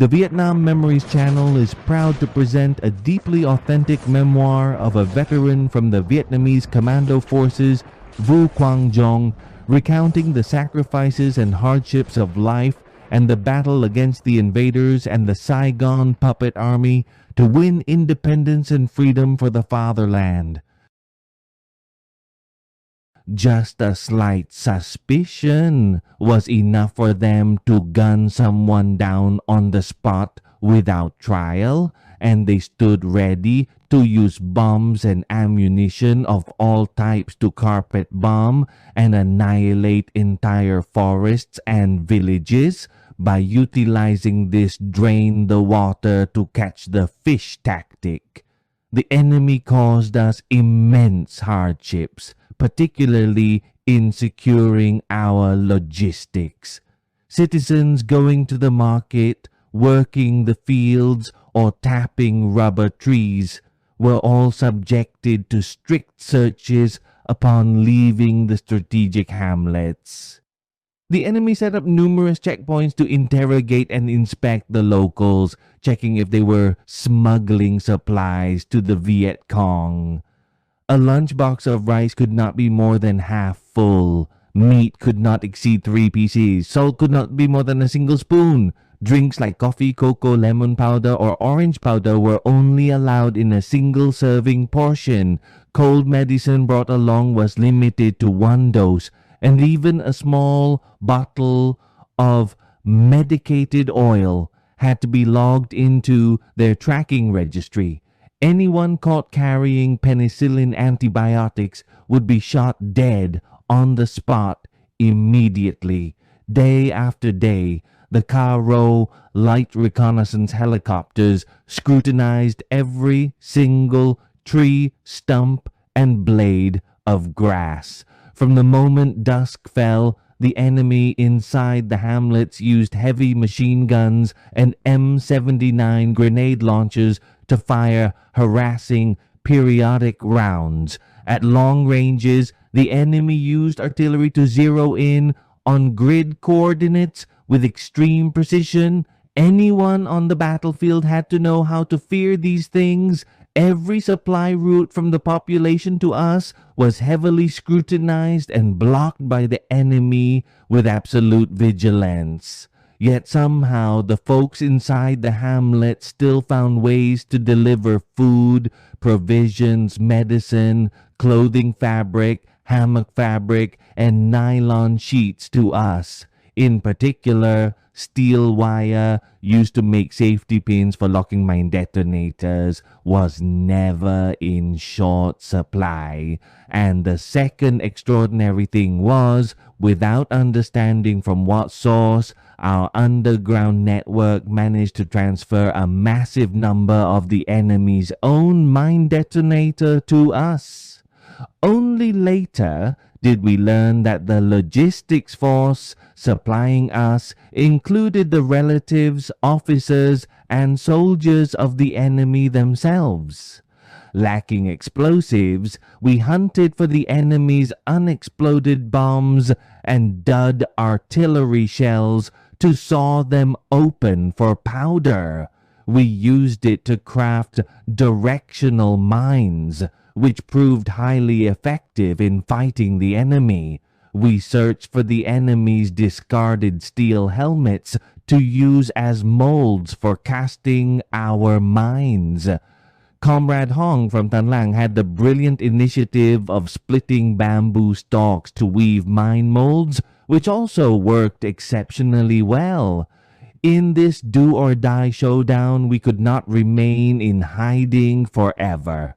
The Vietnam Memories channel is proud to present a deeply authentic memoir of a veteran from the Vietnamese Commando forces, Viet Cong Commandos, recounting the sacrifices and hardships of life and the battle against the invaders and the Saigon puppet army to win independence and freedom for the fatherland. Just a slight suspicion was enough for them to gun someone down on the spot without trial, and they stood ready to use bombs and ammunition of all types to carpet bomb and annihilate entire forests and villages by utilizing this drain the water to catch the fish tactic. The enemy caused us immense hardships, particularly in securing our logistics. Citizens going to the market, working the fields, or tapping rubber trees were all subjected to strict searches upon leaving the strategic hamlets. The enemy set up numerous checkpoints to interrogate and inspect the locals, checking if they were smuggling supplies to the Viet Cong. A lunchbox of rice could not be more than half full. Meat could not exceed 3 pieces. Salt could not be more than a single spoon. Drinks like coffee, cocoa, lemon powder, or orange powder were only allowed in a single serving portion. Cold medicine brought along was limited to 1 dose, and even a small bottle of medicated oil had to be logged into their tracking registry. Anyone caught carrying penicillin antibiotics would be shot dead on the spot immediately. Day after day, the KRO light reconnaissance helicopters scrutinized every single tree, stump, and blade of grass. From the moment dusk fell, the enemy inside the hamlets used heavy machine guns and M79 grenade launchers to fire harassing periodic rounds. At long ranges, the enemy used artillery to zero in on grid coordinates with extreme precision. Anyone on the battlefield had to know how to fear these things. Every supply route from the population to us was heavily scrutinized and blocked by the enemy with absolute vigilance. Yet somehow the folks inside the hamlet still found ways to deliver food, provisions, medicine, clothing fabric, hammock fabric, and nylon sheets to us. In particular, steel wire used to make safety pins for locking mine detonators was never in short supply. And the second extraordinary thing was, without understanding from what source, our underground network managed to transfer a massive number of the enemy's own mine detonator to us. Only later did we learn that the logistics force supplying us included the relatives, officers, and soldiers of the enemy themselves. Lacking explosives, we hunted for the enemy's unexploded bombs and dud artillery shells to saw them open for powder. We used it to craft directional mines, which proved highly effective in fighting the enemy. We searched for the enemy's discarded steel helmets to use as molds for casting our mines. Comrade Hong from Tan Lang had the brilliant initiative of splitting bamboo stalks to weave mine molds, which also worked exceptionally well. In this do-or-die showdown, we could not remain in hiding forever.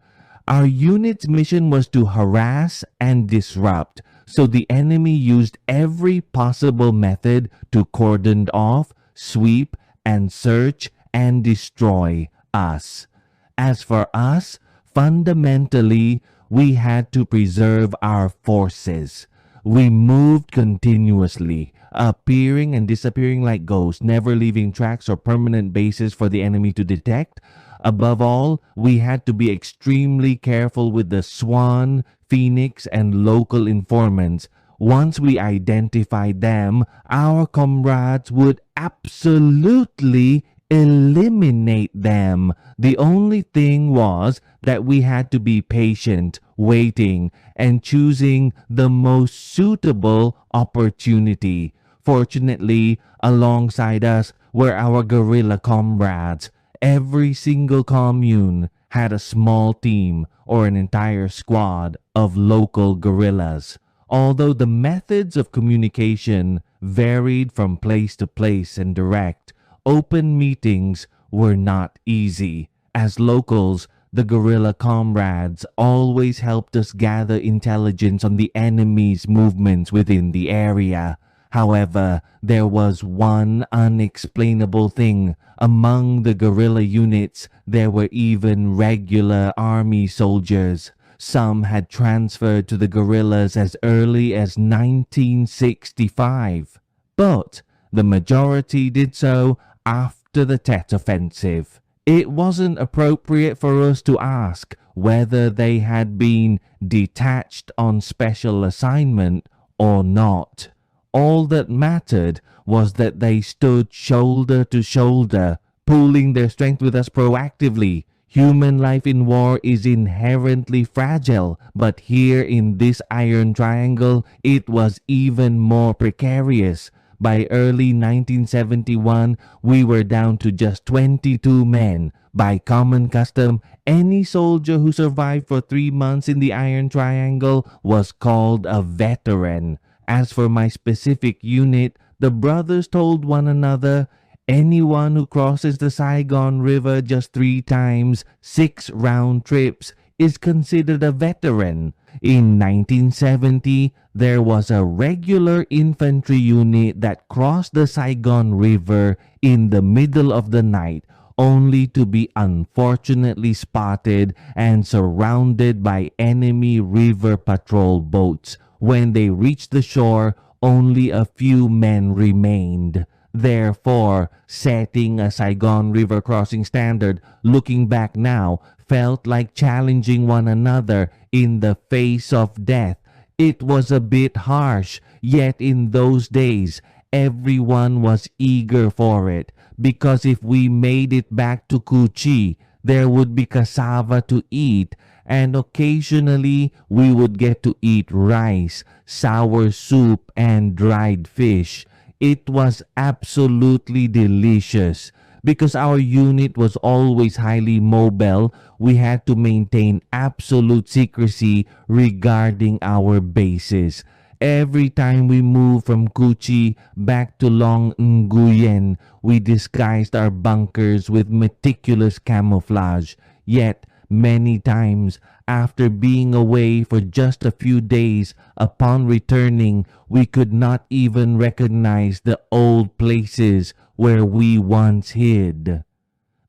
Our unit's mission was to harass and disrupt, so the enemy used every possible method to cordon off, sweep, and search and destroy us. As for us, fundamentally, we had to preserve our forces. We moved continuously, appearing and disappearing like ghosts, never leaving tracks or permanent bases for the enemy to detect. Above all, we had to be extremely careful with the Swan, Phoenix, and local informants. Once we identified them, our comrades would absolutely eliminate them. The only thing was that we had to be patient, waiting, and choosing the most suitable opportunity. Fortunately, alongside us were our guerrilla comrades. Every single commune had a small team or an entire squad of local guerrillas. Although the methods of communication varied from place to place and direct, open meetings were not easy. As locals, the guerrilla comrades always helped us gather intelligence on the enemy's movements within the area. However, there was one unexplainable thing. Among the guerrilla units, there were even regular army soldiers. Some had transferred to the guerrillas as early as 1965, but the majority did so after the Tet Offensive. It wasn't appropriate for us to ask whether they had been detached on special assignment or not. All that mattered was that they stood shoulder to shoulder, pooling their strength with us proactively. Human life in war is inherently fragile, but here in this Iron Triangle, it was even more precarious. By early 1971, we were down to just 22 men. By common custom, any soldier who survived for 3 months in the Iron Triangle was called a veteran. As for my specific unit, the brothers told one another, anyone who crosses the Saigon River just 3 times, 6 round trips, is considered a veteran. In 1970, there was a regular infantry unit that crossed the Saigon River in the middle of the night, only to be unfortunately spotted and surrounded by enemy river patrol boats. When they reached the shore, only a few men remained. Therefore, setting a Saigon River crossing standard, looking back now, felt like challenging one another in the face of death. It was a bit harsh, yet in those days, everyone was eager for it, because if we made it back to Kuchi, there would be cassava to eat, and occasionally we would get to eat rice, sour soup, and dried fish. It was absolutely delicious. Because our unit was always highly mobile, we had to maintain absolute secrecy regarding our bases. Every time we moved from Kuchi back to Long Nguyen, we disguised our bunkers with meticulous camouflage. Yet, many times, after being away for just a few days, upon returning, we could not even recognize the old places where we once hid.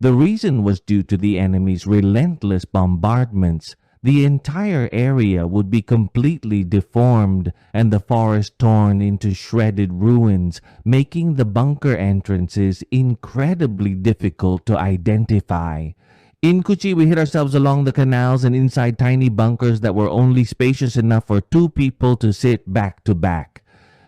The reason was due to the enemy's relentless bombardments. The entire area would be completely deformed and the forest torn into shredded ruins, making the bunker entrances incredibly difficult to identify. In Kuchi, we hid ourselves along the canals and inside tiny bunkers that were only spacious enough for 2 people to sit back to back.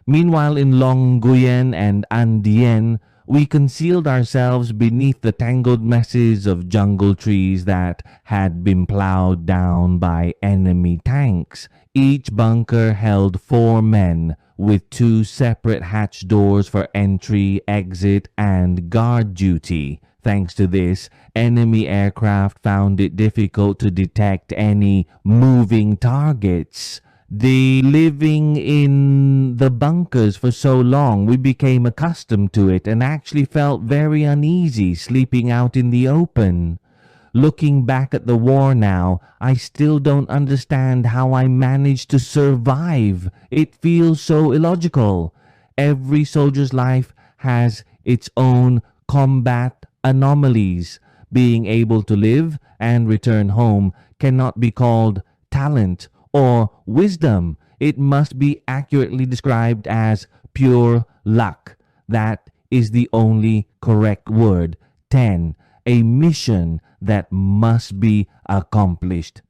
Meanwhile, in Long Nguyen and An Dien, we concealed ourselves beneath the tangled messes of jungle trees that had been plowed down by enemy tanks. Each bunker held 4 men, with 2 separate hatch doors for entry, exit, and guard duty. Thanks to this, enemy aircraft found it difficult to detect any moving targets. Living in the bunkers for so long, we became accustomed to it and actually felt very uneasy sleeping out in the open. Looking back at the war now, I still don't understand how I managed to survive. It feels so illogical. Every soldier's life has its own combat anomalies. Being able to live and return home cannot be called talent or wisdom. It must be accurately described as pure luck. That is the only correct word. 10. A mission that must be accomplished.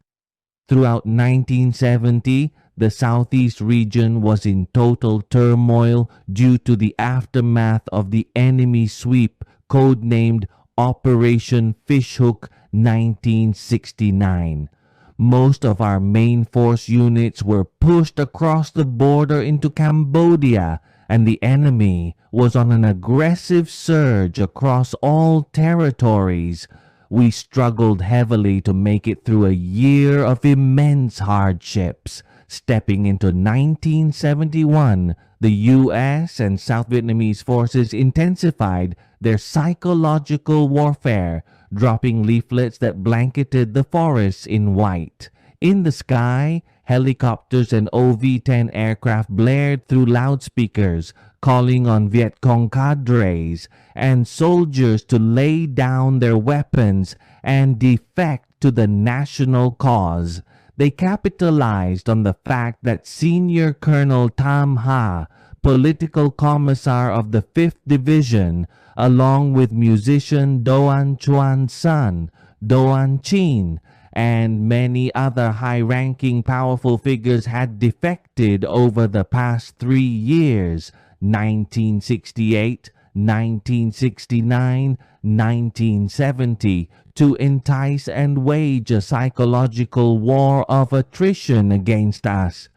Throughout 1970, the Southeast region was in total turmoil due to the aftermath of the enemy sweep, codenamed Operation Fishhook 1969. Most of our main force units were pushed across the border into Cambodia, and the enemy was on an aggressive surge across all territories. We struggled heavily to make it through a year of immense hardships. Stepping into 1971, the U.S. and South Vietnamese forces intensified their psychological warfare, dropping leaflets that blanketed the forests in white. In the sky, helicopters and OV-10 aircraft blared through loudspeakers, calling on Viet Cong cadres and soldiers to lay down their weapons and defect to the national cause. They capitalized on the fact that Senior Colonel Tam Ha, political commissar of the 5th Division, along with musician Doan Chuan's son, Doan Chin, and many other high-ranking powerful figures had defected over the past 3 years, 1968, 1969, 1970, to entice and wage a psychological war of attrition against us.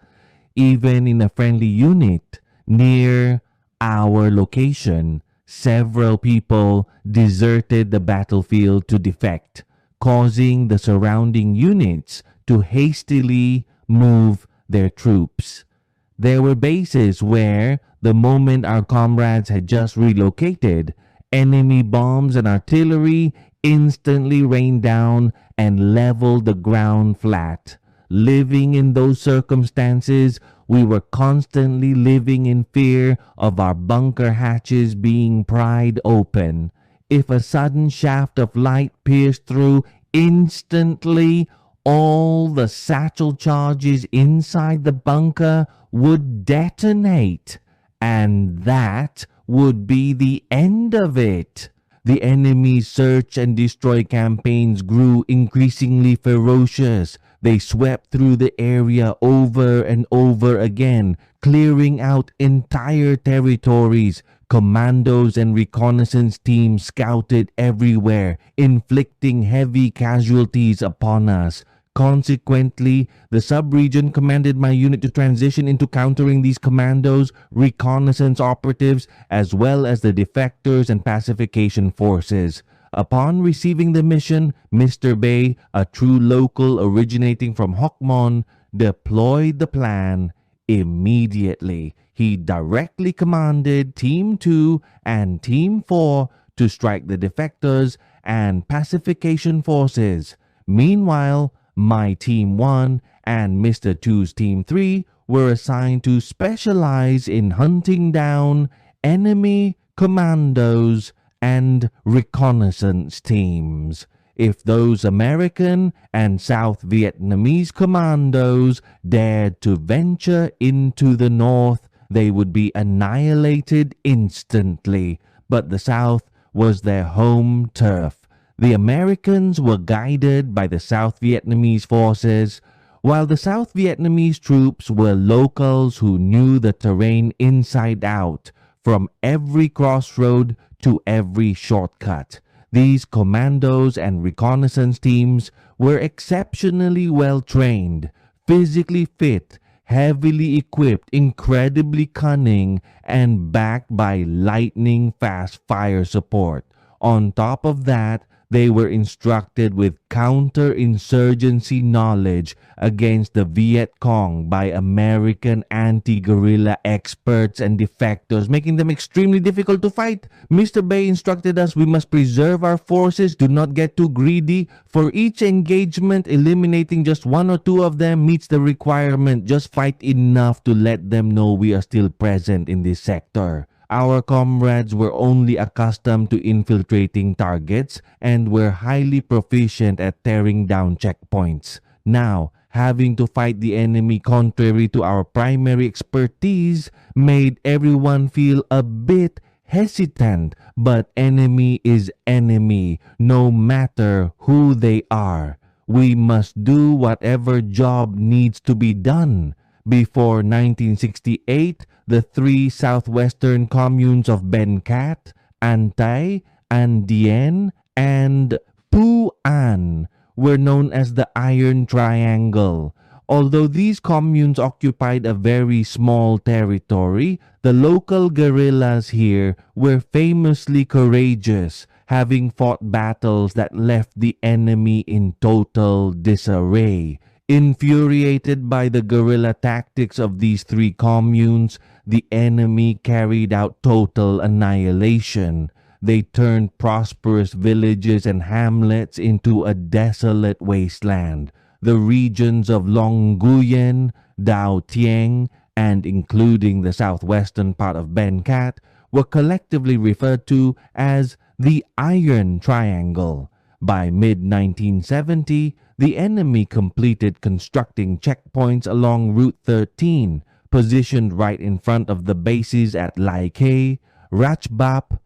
Even in a friendly unit near our location, several people deserted the battlefield to defect, causing the surrounding units to hastily move their troops. There were bases where, the moment our comrades had just relocated, enemy bombs and artillery instantly rained down and leveled the ground flat. Living in those circumstances, we were constantly living in fear of our bunker hatches being pried open. If a sudden shaft of light pierced through, instantly all the satchel charges inside the bunker would detonate, and that would be the end of it. The enemy's search and destroy campaigns grew increasingly ferocious. They swept through the area over and over again, clearing out entire territories. Commandos and reconnaissance teams scouted everywhere, inflicting heavy casualties upon us. Consequently, the sub-region commanded my unit to transition into countering these commandos, reconnaissance operatives, as well as the defectors and pacification forces. Upon receiving the mission, Mr. Bay, a true local originating from Hoc Mon, deployed the plan immediately. He directly commanded Team 2 and Team 4 to strike the defectors and pacification forces. Meanwhile, my Team 1 and Mr. 2's Team 3 were assigned to specialize in hunting down enemy commandos and reconnaissance teams. If those American and South Vietnamese commandos dared to venture into the north, they would be annihilated instantly. But the South was their home turf. The Americans were guided by the South Vietnamese forces, while the South Vietnamese troops were locals who knew the terrain inside out, from every crossroad to every shortcut. These commandos and reconnaissance teams were exceptionally well trained, physically fit, heavily equipped, incredibly cunning, and backed by lightning-fast fire support. On top of that, they were instructed with counterinsurgency knowledge against the Viet Cong by American anti-guerrilla experts and defectors, making them extremely difficult to fight. Mr. Bay instructed us we must preserve our forces, do not get too greedy. For each engagement, eliminating just 1 or 2 of them meets the requirement. Just fight enough to let them know we are still present in this sector. Our comrades were only accustomed to infiltrating targets and were highly proficient at tearing down checkpoints. Now, having to fight the enemy contrary to our primary expertise made everyone feel a bit hesitant, but enemy is enemy, no matter who they are. We must do whatever job needs to be done. Before 1968, the 3 southwestern communes of Ben Cat, An Tay, An Dien, and Phu An were known as the Iron Triangle. Although these communes occupied a very small territory, the local guerrillas here were famously courageous, having fought battles that left the enemy in total disarray. Infuriated by the guerrilla tactics of these three communes, the enemy carried out total annihilation. They turned prosperous villages and hamlets into a desolate wasteland. The regions of Long Nguyen, Dao Tieng, and including the southwestern part of Ben Cat were collectively referred to as the Iron Triangle. By mid-1970, the enemy completed constructing checkpoints along Route 13, positioned right in front of the bases at Lai Khe, Rach Bap,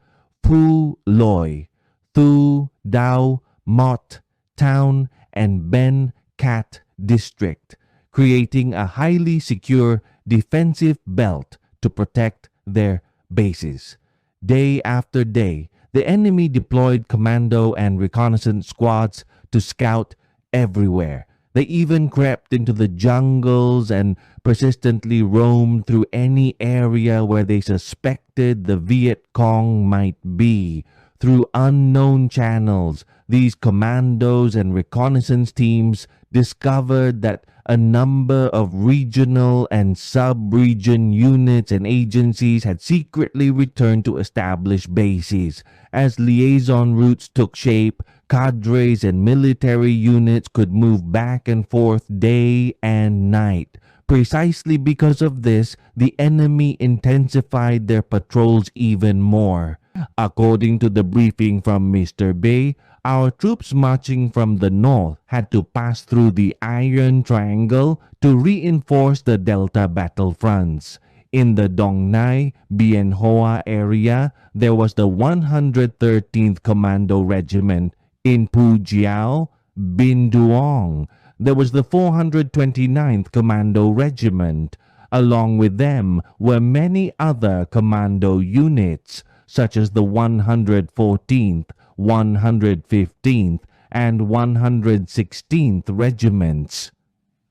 Phu Loi, Thu, Dao, Mot, Town, and Ben Cat District, creating a highly secure defensive belt to protect their bases. Day after day, the enemy deployed commando and reconnaissance squads to scout everywhere. They even crept into the jungles and persistently roamed through any area where they suspected the Viet Cong might be. Through unknown channels, these commandos and reconnaissance teams discovered that a number of regional and sub-region units and agencies had secretly returned to established bases. As liaison routes took shape, cadres and military units could move back and forth day and night. Precisely because of this, the enemy intensified their patrols even more. According to the briefing from Mr. Bay, our troops marching from the north had to pass through the Iron Triangle to reinforce the Delta battlefronts. In the Dong Nai, Bien Hoa area, there was the 113th Commando Regiment. In Pu Jiao, Bin Duong, there was the 429th Commando Regiment. Along with them were many other commando units, such as the 114th, 115th, and 116th regiments.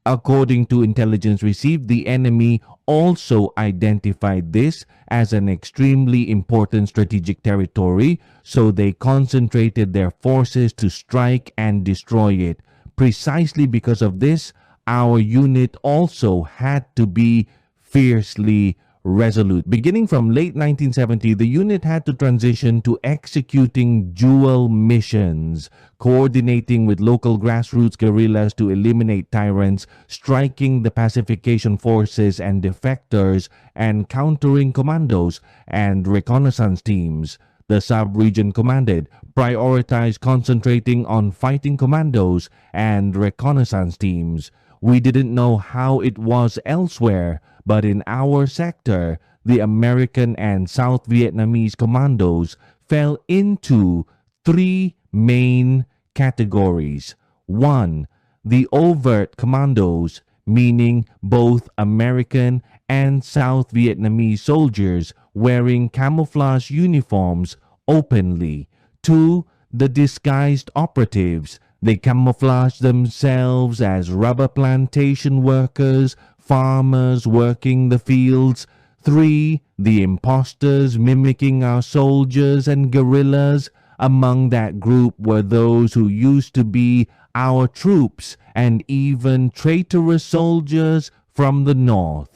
According to intelligence received, the enemy also identified this as an extremely important strategic territory, so they concentrated their forces to strike and destroy it. Precisely because of this, our unit also had to be fiercely resolute. Beginning from late 1970, the unit had to transition to executing dual missions, coordinating with local grassroots guerrillas to eliminate tyrants, striking the pacification forces and defectors, and countering commandos and reconnaissance teams. The sub-region commanded prioritized concentrating on fighting commandos and reconnaissance teams. We didn't know how it was elsewhere, but in our sector, the American and South Vietnamese commandos fell into three main categories. 1. The overt commandos, meaning both American and South Vietnamese soldiers wearing camouflage uniforms openly. 2. The disguised operatives. They camouflaged themselves as rubber plantation workers, farmers working the fields. 3. The imposters mimicking our soldiers and guerrillas. Among that group were those who used to be our troops and even traitorous soldiers from the north.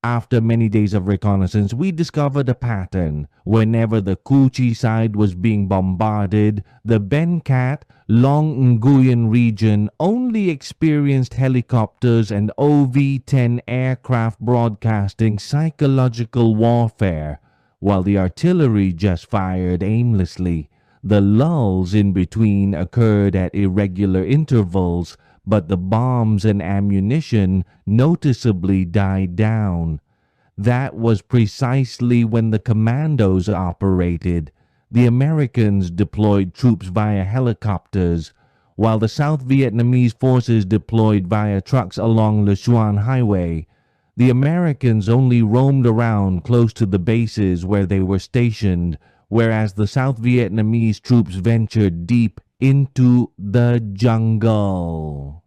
After many days of reconnaissance, we discovered a pattern. Whenever the Cu Chi side was being bombarded, the Ben Cat, Long Nguyen region only experienced helicopters and OV-10 aircraft broadcasting psychological warfare, while the artillery just fired aimlessly. The lulls in between occurred at irregular intervals, but the bombs and ammunition noticeably died down. That was precisely when the commandos operated. The Americans deployed troops via helicopters, while the South Vietnamese forces deployed via trucks along Le Xuan Highway. The Americans only roamed around close to the bases where they were stationed, whereas the South Vietnamese troops ventured deep into the jungle.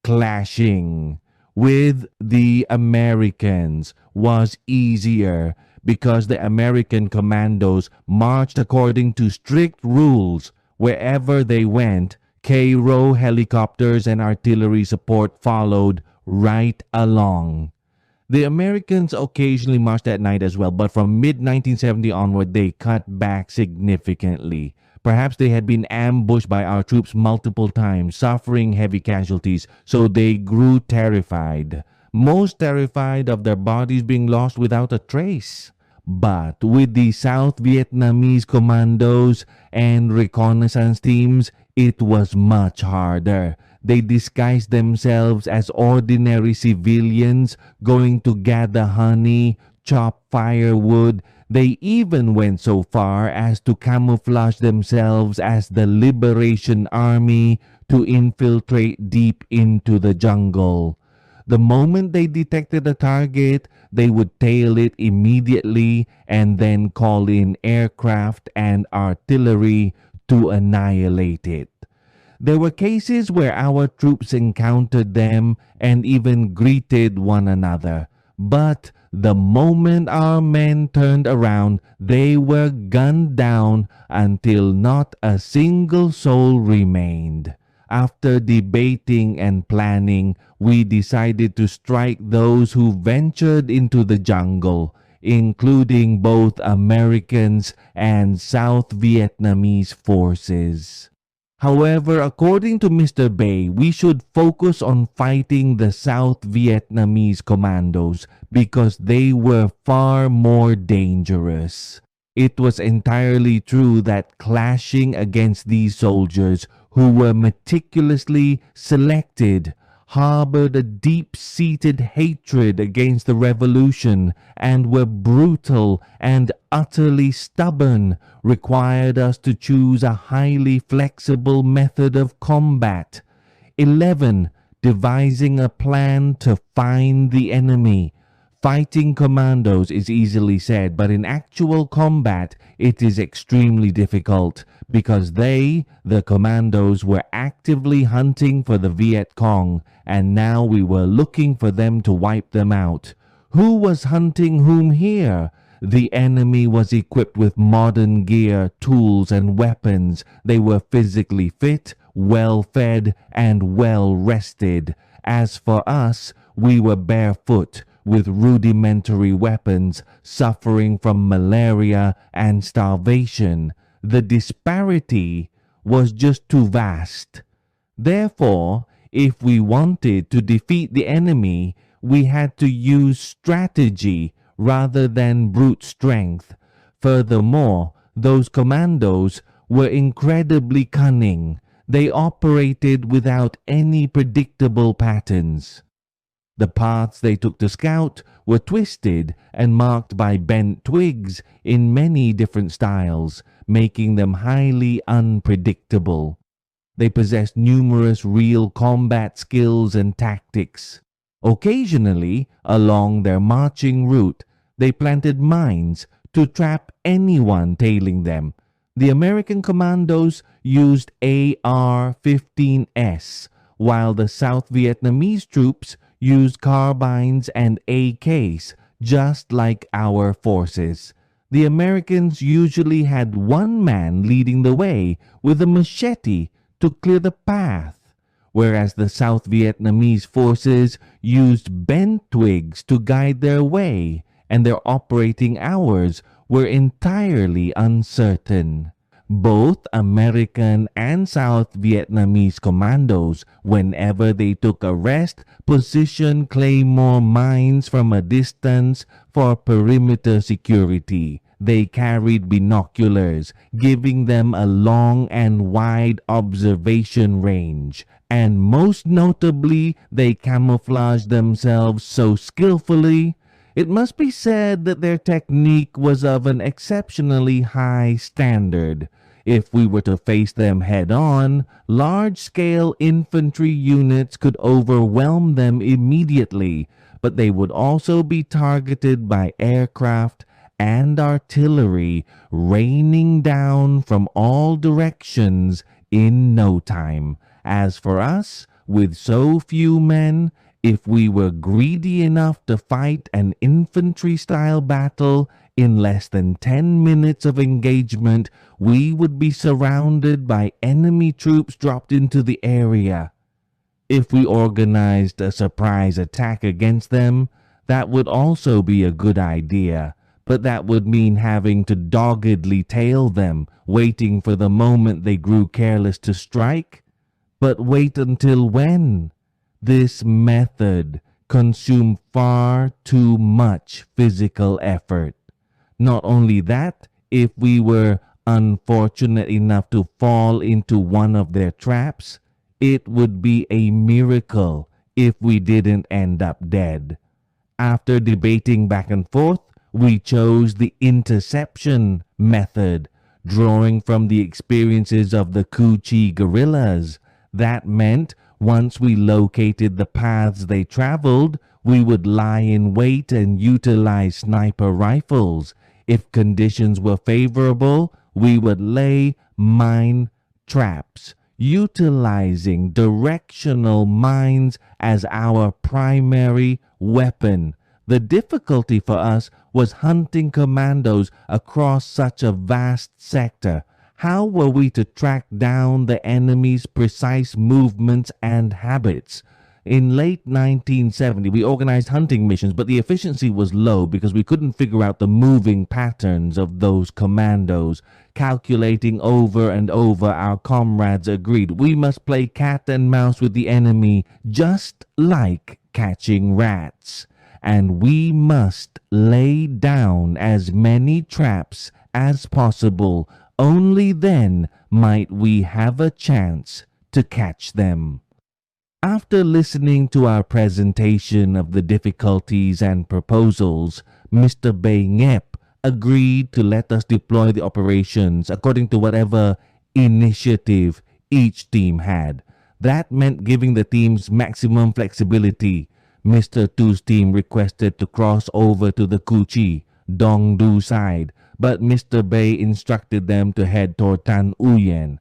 Clashing with the Americans was easier because the American commandos marched according to strict rules. Wherever they went, K-Row helicopters and artillery support followed right along. The Americans occasionally marched at night as well, but from mid-1970 onward, they cut back significantly. Perhaps they had been ambushed by our troops multiple times, suffering heavy casualties, so they grew terrified. Most terrified of their bodies being lost without a trace. But with the South Vietnamese commandos and reconnaissance teams, it was much harder. They disguised themselves as ordinary civilians going to gather honey, chop firewood. They even went so far as to camouflage themselves as the Liberation Army to infiltrate deep into the jungle. The moment they detected a target, they would tail it immediately and then call in aircraft and artillery to annihilate it. There were cases where our troops encountered them and even greeted one another. But the moment our men turned around, they were gunned down until not a single soul remained. After debating and planning, we decided to strike those who ventured into the jungle, including both Americans and South Vietnamese forces. However, according to Mr. Bay, we should focus on fighting the South Vietnamese commandos because they were far more dangerous. It was entirely true that clashing against these soldiers, who were meticulously selected, harbored a deep-seated hatred against the revolution and were brutal and utterly stubborn, required us to choose a highly flexible method of combat. 11. Devising a plan to find the enemy. Fighting commandos is easily said, but in actual combat it is extremely difficult because they, the commandos, were actively hunting for the Viet Cong, and now we were looking for them to wipe them out. Who was hunting whom here? The enemy was equipped with modern gear, tools, and weapons. They were physically fit, well-fed, and well-rested. As for us, we were barefoot, with rudimentary weapons, suffering from malaria and starvation. The disparity was just too vast. Therefore, if we wanted to defeat the enemy, we had to use strategy rather than brute strength. Furthermore, those commandos were incredibly cunning. They operated without any predictable patterns. The paths they took to scout were twisted and marked by bent twigs in many different styles, making them highly unpredictable. They possessed numerous real combat skills and tactics. Occasionally, along their marching route, they planted mines to trap anyone tailing them. The American commandos used AR-15s, while the South Vietnamese troops used carbines and AKs, just like our forces. The Americans usually had one man leading the way with a machete to clear the path, whereas the South Vietnamese forces used bent twigs to guide their way, and their operating hours were entirely uncertain. Both American and South Vietnamese commandos, whenever they took a rest, positioned claymore mines from a distance for perimeter security. They carried binoculars, giving them a long and wide observation range. And most notably, they camouflaged themselves so skillfully. It must be said that their technique was of an exceptionally high standard. If we were to face them head-on, large-scale infantry units could overwhelm them immediately, but they would also be targeted by aircraft and artillery raining down from all directions in no time. As for us, with so few men, if we were greedy enough to fight an infantry-style battle, in less than 10 minutes of engagement, we would be surrounded by enemy troops dropped into the area. If we organized a surprise attack against them, that would also be a good idea, but that would mean having to doggedly tail them, waiting for the moment they grew careless to strike. But wait until when? This method consumed far too much physical effort. Not only that, if we were unfortunate enough to fall into one of their traps, it would be a miracle if we didn't end up dead. After debating back and forth, we chose the interception method, drawing from the experiences of the Cu Chi guerrillas. That meant once we located the paths they traveled, we would lie in wait and utilize sniper rifles. If conditions were favorable, we would lay mine traps, utilizing directional mines as our primary weapon. The difficulty for us was hunting commandos across such a vast sector. How were we to track down the enemy's precise movements and habits? In late 1970, we organized hunting missions, but the efficiency was low because we couldn't figure out the moving patterns of those commandos. Calculating over and over, our comrades agreed we must play cat and mouse with the enemy, just like catching rats. And we must lay down as many traps as possible. Only then might we have a chance to catch them. After listening to our presentation of the difficulties and proposals, Mr. Bay agreed to let us deploy the operations according to whatever initiative each team had. That meant giving the teams maximum flexibility. Mr. Tu's team requested to cross over to the Cu Chi, Dongdu side, but Mr. Bay instructed them to head toward Tan Uyen,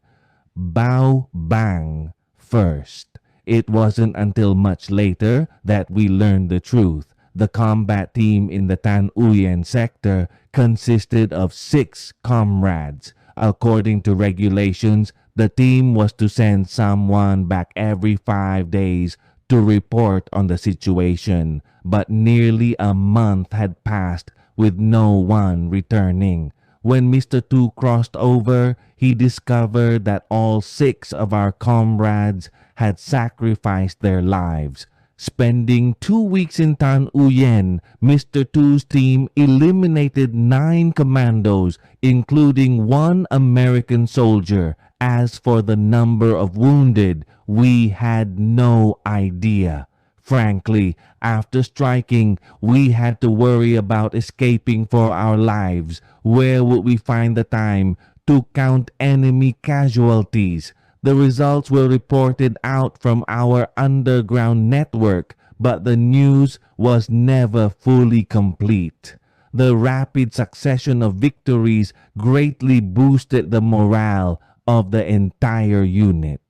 Bao Bang first. It wasn't until much later that we learned the truth. The combat team in the Tan Uyen sector consisted of 6 comrades. According to regulations, the team was to send someone back every 5 days to report on the situation, but nearly a month had passed with no one returning. When Mr. Tu crossed over, he discovered that all 6 of our comrades had sacrificed their lives. Spending 2 weeks in Tan Uyen, Mr. Tu's team eliminated 9 commandos, including 1 American soldier. As for the number of wounded, we had no idea. Frankly, after striking, we had to worry about escaping for our lives. Where would we find the time to count enemy casualties? The results were reported out from our underground network, but the news was never fully complete. The rapid succession of victories greatly boosted the morale of the entire unit.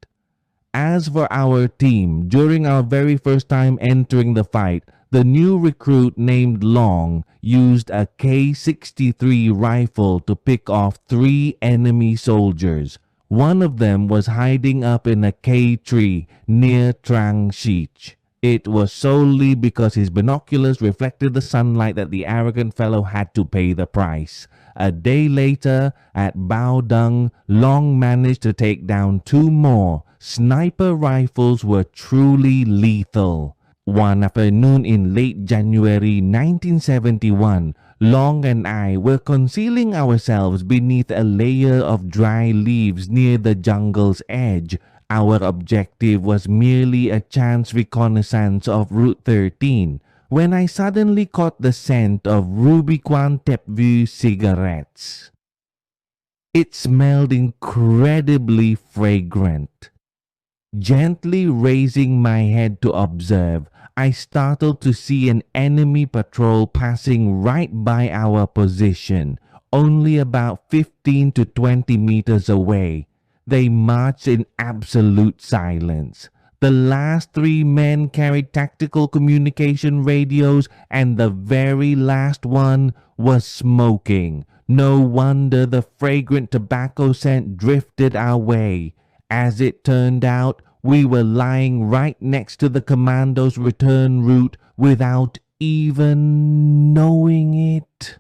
As for our team, during our very first time entering the fight, the new recruit named Long used a K-63 rifle to pick off 3 enemy soldiers. One of them was hiding up in a K-tree near Trang Shich. It was solely because his binoculars reflected the sunlight that the arrogant fellow had to pay the price. A day later, at Bao Dung, Long managed to take down 2 more. Sniper rifles were truly lethal. One afternoon in late January 1971, Long and I were concealing ourselves beneath a layer of dry leaves near the jungle's edge. Our objective was merely a chance reconnaissance of Route 13, when I suddenly caught the scent of Rubicon Tepvu cigarettes. It smelled incredibly fragrant. Gently raising my head to observe, I startled to see an enemy patrol passing right by our position, only about 15 to 20 meters away. They marched in absolute silence. The last 3 men carried tactical communication radios, and the very last one was smoking. No wonder the fragrant tobacco scent drifted our way. As it turned out, we were lying right next to the Commando's return route without even knowing it.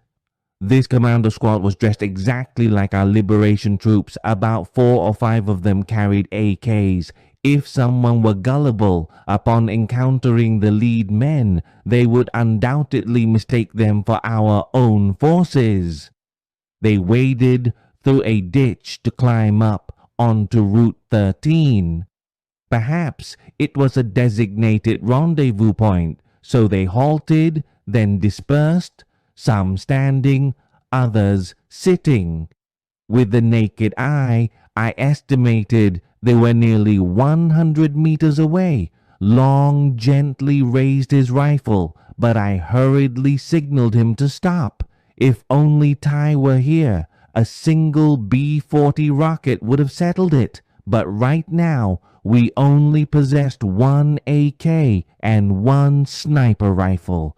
This commando squad was dressed exactly like our liberation troops. About 4 or 5 of them carried AKs. If someone were gullible, upon encountering the lead men, they would undoubtedly mistake them for our own forces. They waded through a ditch to climb up onto Route 13. Perhaps it was a designated rendezvous point, so they halted, then dispersed, some standing, others sitting. With the naked eye, I estimated they were nearly 100 meters away. Long gently raised his rifle, but I hurriedly signaled him to stop. If only Ty were here, a single B-40 rocket would have settled it. But right now, we only possessed 1 AK and 1 sniper rifle.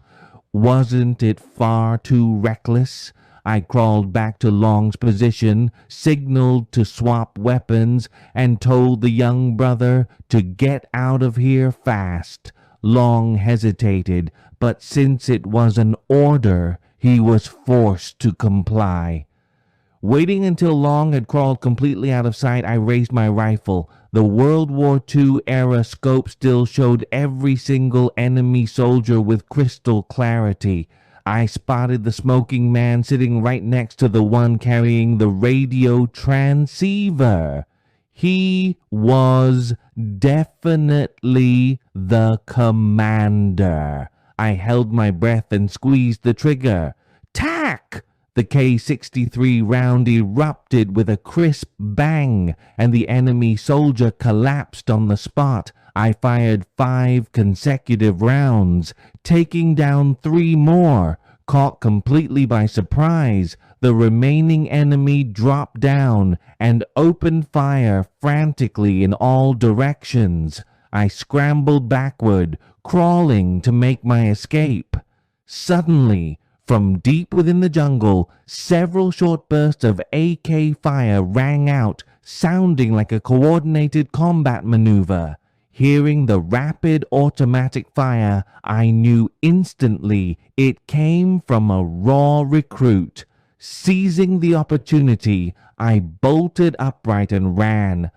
Wasn't it far too reckless? I crawled back to Long's position, signaled to swap weapons, and told the young brother to get out of here fast. Long hesitated, but since it was an order, he was forced to comply. Waiting until Long had crawled completely out of sight, I raised my rifle. The World War II era scope still showed every single enemy soldier with crystal clarity. I spotted the smoking man sitting right next to the one carrying the radio transceiver. He was definitely the commander. I held my breath and squeezed the trigger. Tack! The K-63 round erupted with a crisp bang, and the enemy soldier collapsed on the spot. I fired 5 consecutive rounds, taking down 3 more. Caught completely by surprise, the remaining enemy dropped down and opened fire frantically in all directions. I scrambled backward, crawling to make my escape. Suddenly, from deep within the jungle, several short bursts of AK fire rang out, sounding like a coordinated combat maneuver. Hearing the rapid automatic fire, I knew instantly it came from a raw recruit. Seizing the opportunity, I bolted upright and ran.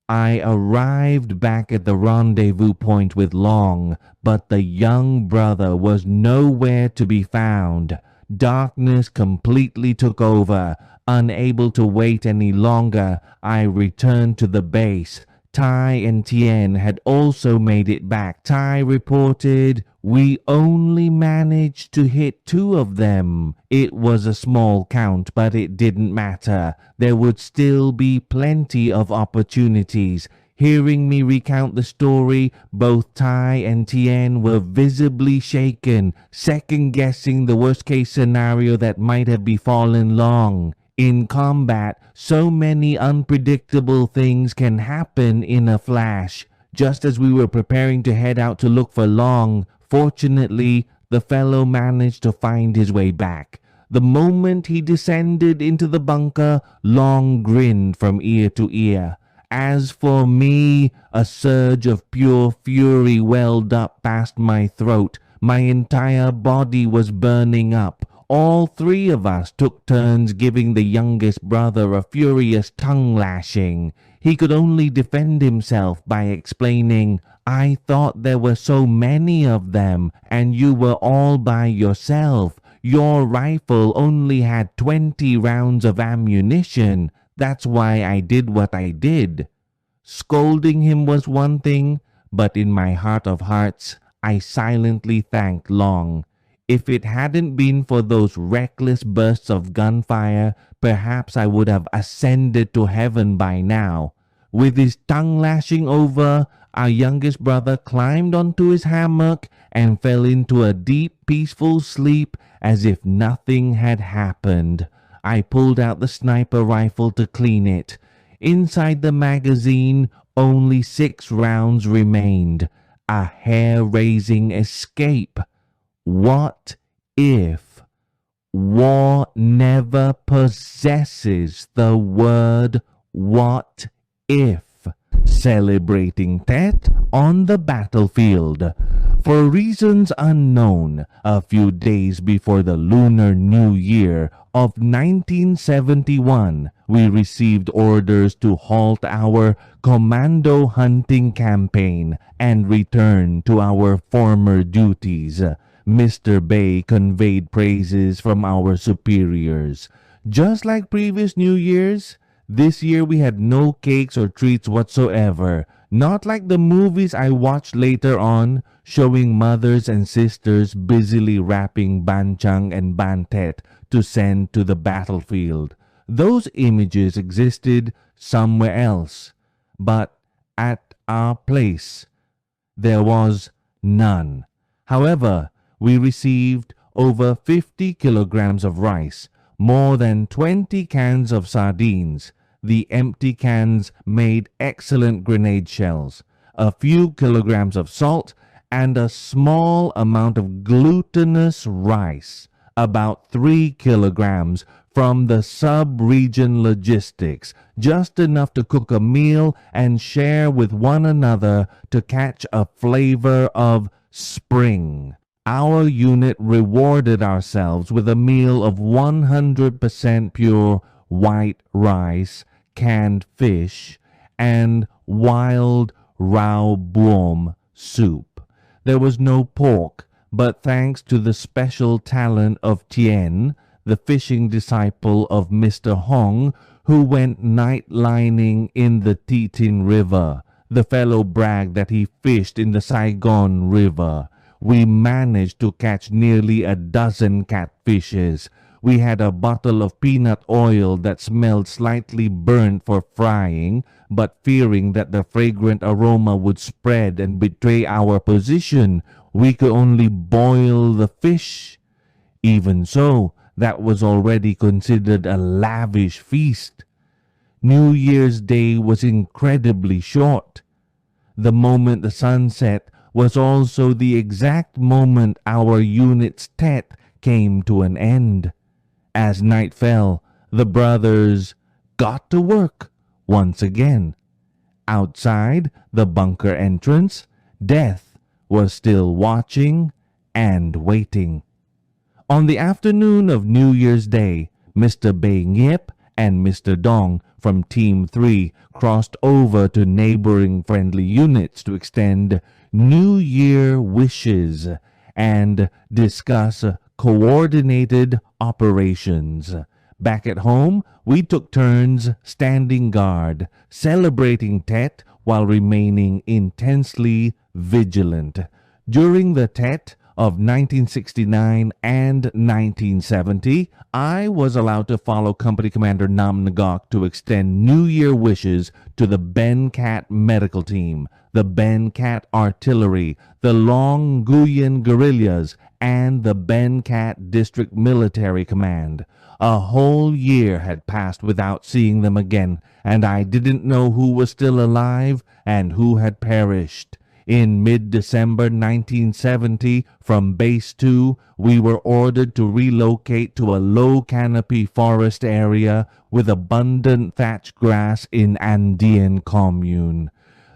I arrived back at the rendezvous point with Long, but the young brother was nowhere to be found. Darkness completely took over. Unable to wait any longer, I returned to the base. Ty and Tien had also made it back. Ty reported, "We only managed to hit 2 of them. It was a small count, but it didn't matter. There would still be plenty of opportunities." Hearing me recount the story, both Ty and Tien were visibly shaken, second-guessing the worst-case scenario that might have befallen Long. In combat, so many unpredictable things can happen in a flash. Just as we were preparing to head out to look for Long, fortunately, the fellow managed to find his way back. The moment he descended into the bunker, Long grinned from ear to ear. As for me, a surge of pure fury welled up past my throat. My entire body was burning up. All 3 of us took turns giving the youngest brother a furious tongue lashing. He could only defend himself by explaining, "I thought there were so many of them, and you were all by yourself. Your rifle only had 20 rounds of ammunition. That's why I did what I did." Scolding him was one thing, but in my heart of hearts, I silently thanked Long. If it hadn't been for those reckless bursts of gunfire, perhaps I would have ascended to heaven by now. With his tongue lashing over, Our youngest brother climbed onto his hammock and fell into a deep, peaceful sleep as if nothing had happened. I pulled out the sniper rifle to clean it. Inside the magazine, only 6 rounds remained. A hair-raising escape. What if? War never possesses the word what if. Celebrating Tet on the battlefield. For reasons unknown, a few days before the Lunar New Year of 1971, we received orders to halt our Commando hunting campaign and return to our former duties. Mr. Bay conveyed praises from our superiors. Just like previous New Year's, this year we had no cakes or treats whatsoever, not like the movies I watched later on, showing mothers and sisters busily wrapping banchang and bantet to send to the battlefield. Those images existed somewhere else, but at our place there was none. However, we received over 50 kilograms of rice, more than 20 cans of sardines. The empty cans made excellent grenade shells, a few kilograms of salt, and a small amount of glutinous rice, about 3 kilograms from the sub-region logistics, just enough to cook a meal and share with one another to catch a flavor of spring. Our unit rewarded ourselves with a meal of 100% pure white rice, canned fish, and wild rau boom soup. There was no pork, but thanks to the special talent of Tien, the fishing disciple of Mr. Hong, who went night lining in the Titin River, the fellow bragged that he fished in the Saigon River. We managed to catch nearly a dozen catfishes. We had a bottle of peanut oil that smelled slightly burnt for frying, but fearing that the fragrant aroma would spread and betray our position, we could only boil the fish. Even so, that was already considered a lavish feast. New Year's Day was incredibly short. The moment the sun set was also the exact moment our unit's tet came to an end. As night fell, the brothers got to work once again. Outside the bunker entrance, Death was still watching and waiting. On the afternoon of New Year's Day, Mr. Bay Yip and Mr. Dong from Team 3 crossed over to neighboring friendly units to extend New Year wishes and discuss coordinated operations. Back at home, we took turns standing guard, celebrating Tet while remaining intensely vigilant. During the Tet of 1969 and 1970, I was allowed to follow Company Commander Nam Ngok to extend New Year wishes to the Ben Cat Medical Team, the Ben Cat Artillery, the Long Nguyen Guerrillas, and the Ben Cat District Military Command. A whole year had passed without seeing them again, and I didn't know who was still alive and who had perished. In mid-December 1970, from Base 2, we were ordered to relocate to a low-canopy forest area with abundant thatch grass in Andean Commune.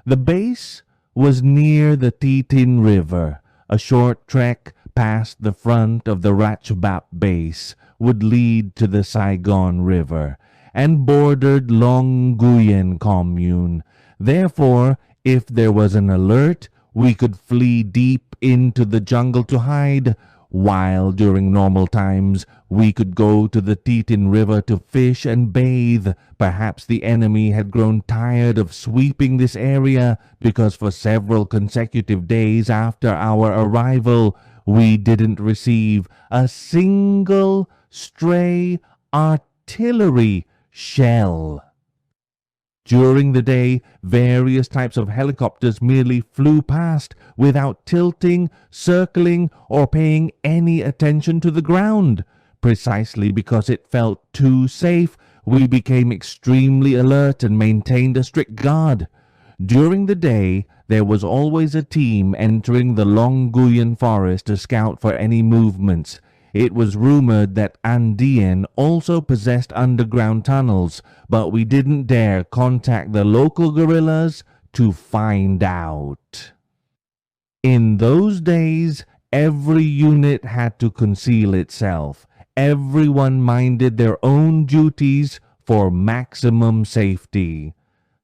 The base was near the Titin River. A short trek past the front of the Ratchabap base would lead to the Saigon River, and bordered Long Nguyen Commune. Therefore, if there was an alert, we could flee deep into the jungle to hide, while during normal times we could go to the Titin River to fish and bathe. Perhaps the enemy had grown tired of sweeping this area because for several consecutive days after our arrival, we didn't receive a single stray artillery shell. During the day, various types of helicopters merely flew past without tilting, circling, or paying any attention to the ground. Precisely because it felt too safe, we became extremely alert and maintained a strict guard. During the day, there was always a team entering the Long Nguyen forest to scout for any movements. It was rumored that An Dien also possessed underground tunnels, but we didn't dare contact the local guerrillas to find out. In those days, every unit had to conceal itself. Everyone minded their own duties for maximum safety.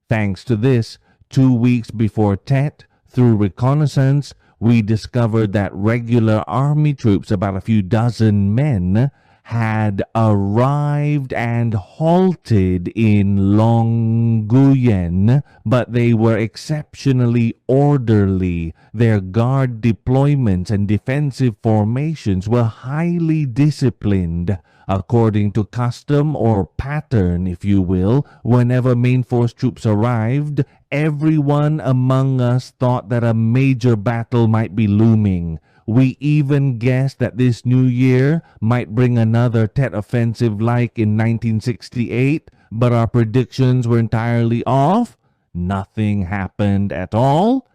Thanks to this, 2 weeks before Tet, through reconnaissance, we discovered that regular army troops, about a few dozen men, had arrived and halted in Long Nguyen, but they were exceptionally orderly. Their guard deployments and defensive formations were highly disciplined, according to custom or pattern, if you will. Whenever main force troops arrived, everyone among us thought that a major battle might be looming. We even guessed that this new year might bring another Tet offensive like in 1968, but our predictions were entirely off. Nothing happened at all.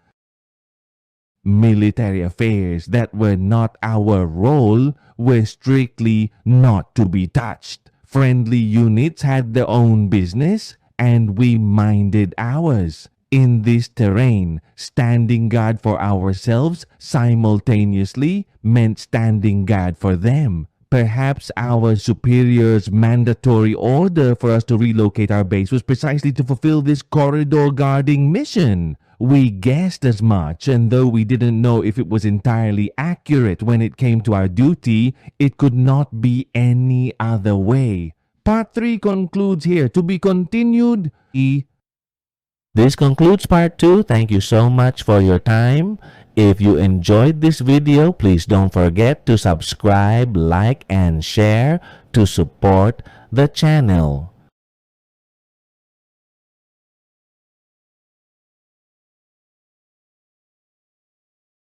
Military affairs that were not our role were strictly not to be touched. Friendly units had their own business, and we minded ours. In this terrain, standing guard for ourselves simultaneously meant standing guard for them. Perhaps our superior's mandatory order for us to relocate our base was precisely to fulfill this corridor guarding mission. We guessed as much, and though we didn't know if it was entirely accurate when it came to our duty, it could not be any other way. Part 3 concludes here. To be continued. This concludes part 2. Thank you so much for your time. If you enjoyed this video, please don't forget to subscribe, like, and share to support the channel.